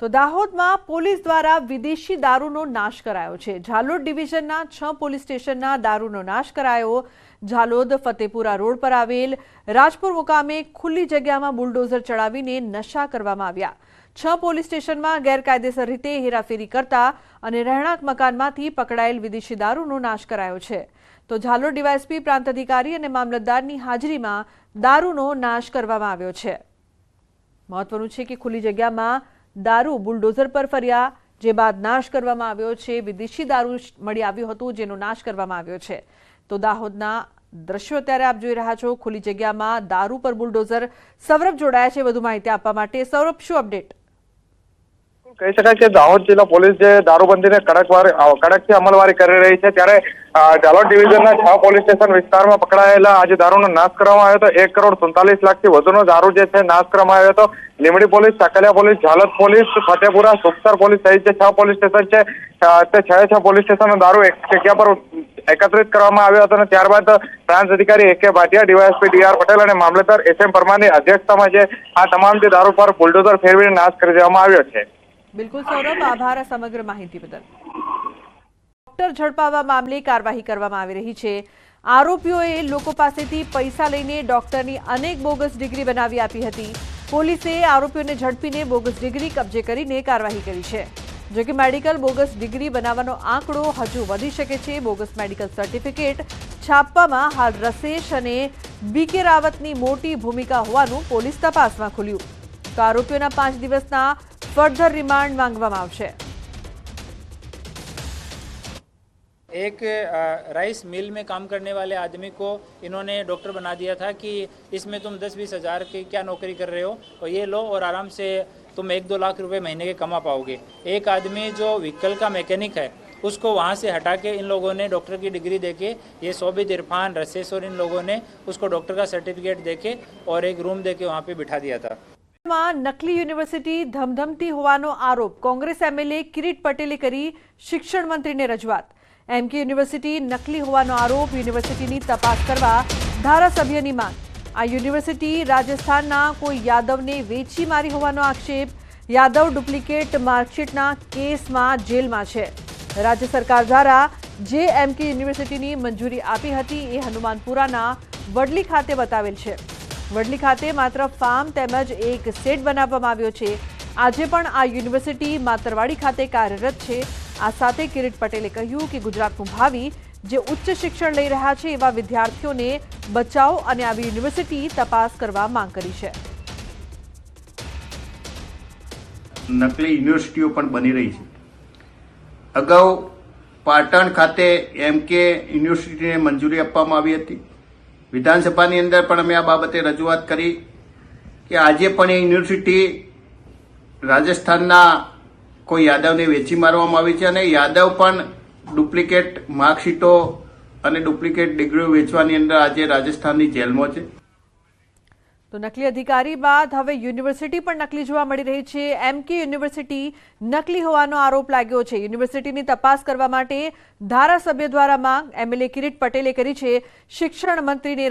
તો દાહોદમાં પોલીસ દ્વારા વિદેશી દારૂનો નાશ કરાયો છે। ઝાલોદ ડિવિઝનના 6 પોલીસ સ્ટેશનના દારૂનો નાશ કરાયો। ઝાલોદ ફતેપુરા રોડ પર આવેલ રાજપુર મુકામે ખુલ્લી જગ્યામાં બુલડોઝર ચડાવીને નશા કરવામાં આવ્યા। 6 પોલીસ સ્ટેશનમાં ગેરકાયદેસર રીતે હેરાફેરી કરતા અને રહેણાંક મકાનમાંથી પકડાયેલ વિદેશી દારૂનો નાશ કરાયો છે। તો ઝાલોદ ડીવાયએસપી પ્રાંત અધિકારી અને મામલતદારની હાજરીમાં દારૂનો નાશ કરવામાં આવ્યો છે। મહત્વનું છે કે ખુલ્લી જગ્યામાં દારૂ બુલડોઝર પર ફર્યા, જે બાદ નાશ કરવામાં આવ્યો છે। વિદેશી દારૂ મળી આવ્યું હતું, જેનો નાશ કરવામાં આવ્યો છે। તો દાહોદના દ્રશ્યો અત્યારે આપ જોઈ રહ્યા છો, ખુલ્લી જગ્યામાં દારૂ પર બુલડોઝર। સૌરભ જોડાયા છે વધુ માહિતી આપવા માટે। સૌરભ, શું અપડેટ? કહી શકાય કે દાહોદ જિલ્લા પોલીસ જે દારૂબંધીને કડકથી અમલવારી કરી રહી છે, ત્યારે ઝાલોદ ડિવિઝનના 6 પોલીસ સ્ટેશન વિસ્તારમાં પકડાયેલા આજે દારૂનો નાશ કરવામાં આવ્યો હતો। 1,47,00,000થી વધુનો દારૂ જે છે નાશ કરવામાં આવ્યો હતો। Limbdi police, Sakaliya police, Jhalod police, Fatepura, Sukhsar police સહિત જે 6 પોલીસ સ્ટેશન છે તે 6 પોલીસ સ્ટેશનનો દારૂ એક જગ્યા પર એકત્રિત કરવામાં આવ્યો હતો અને ત્યારબાદ પ્રાંત અધિકારી AK Bhatia, DYSP DR Patel અને મામલતદાર SM પરમારની અધ્યક્ષતામાં જે આ તમામ જે દારૂ પર બુલડોઝર ફેરવીને નાશ કરી દેવામાં આવ્યો છે। બિલકુલ સૌરભ, આભાર આ સમગ્ર માહિતી બદલ। ડોક્ટર ઝડપાવવા મામલે કાર્યવાહી કરવામાં આવી રહી છે। આરોપીઓએ લોકો પાસેથી પૈસા લઈને ડોક્ટરની અનેક બોગસ ડિગ્રી બનાવી આપી હતી। પોલીસે આરોપીઓને ઝડપીને બોગસ ડિગ્રી કબજે કરીને કાર્યવાહી કરી છે। જો કે મેડિકલ બોગસ ડિગ્રી બનાવવાનો આંકડો હજુ વધી શકે છે। બોગસ મેડિકલ સર્ટિફિકેટ છાપવામાં હાલ રસેશ અને BK રાવતની મોટી ભૂમિકા હોવાનું પોલીસ તપાસમાં ખુલ્યું। તો આરોપીઓના 5 દિવસના फर्दर रिमांड मांगवामा आवशे। एक राइस मिल में काम करने वाले आदमी को इन्होंने डॉक्टर बना दिया था कि इसमें तुम 10-20 हज़ार की क्या नौकरी कर रहे हो और ये लो और आराम से तुम 1-2 लाख रुपए महीने के कमा पाओगे। एक आदमी जो व्हीकल का मैकेनिक है उसको वहाँ से हटा के इन लोगों ने डॉक्टर की डिग्री देके, ये सोबित इरफान, रसेश और इन लोगों ने उसको डॉक्टर का सर्टिफिकेट देके और एक रूम देके वहाँ पे बिठा दिया था। नकली यूनिवर्सिटी धमधमती होवानो आरोप कांग्रेस MLA किरीट पटेले करी शिक्षण मंत्री ने रजूआत। MK यूनिवर्सिटी नकली होवानो आरोप यूनिवर्सिटीनी तपास करवा धारासभ्यनी मांग। आ यूनिवर्सिटी राजस्थानना कोई यादवने वेची मारी होवानो आक्षेप। यादव डुप्लिकेट मार्कशीटना केसमां जेलमां छे। राज्य सरकार द्वारा जे MK यूनिवर्सिटीनी मंजूरी आपी हती ए हनुमानपुराना वडली खाते बतावेल छे। वडली खाते मात्र फार्म तेमज एक सेट बनाववामां आव्यो छे। आजे पण आ यूनिवर्सिटी मातरवाड़ी खाते कार्यरत छे। आ साथे किरीट पटेले कह्युं कि गुजरातनुं भावी जे उच्च शिक्षण लई रह्या छे एवा विद्यार्थीओने बचाव अने आवी यूनिवर्सिटी तपास करवा मांग करी छे। नकली यूनिवर्सिटीओ पण बनी रही छे। अगाऊ पाटण खाते MK यूनिवर्सिटीने मंजूरी आपवामां आवी हती। विधानसभाની અંદર પણ અમે આ બાબતે રજૂઆત કરી કે આજે પણ એ યુનિવર્સિટી રાજસ્થાનના કોઈ યાદવને વેચી મારવામાં આવી છે અને યાદવ પણ ડુપ્લિકેટ માર્કશીટો અને ડુપ્લિકેટ ડિગ્રીઓ વેચવાની અંદર આજે રાજસ્થાનની જેલમાં છે। તો નકલી અધિકારી બાદ હવે યુનિવર્સિટી પણ નકલી જોવા મળી રહી છે। MK યુનિવર્સિટી નકલી હોવાનો આરોપ લાગ્યો છે। યુનિવર્સિટીની તપાસ કરવા માટે ધારાસભ્ય દ્વારા માંગ MLA કિરીટ પટેલે કરી છે। શિક્ષણ મંત્રીને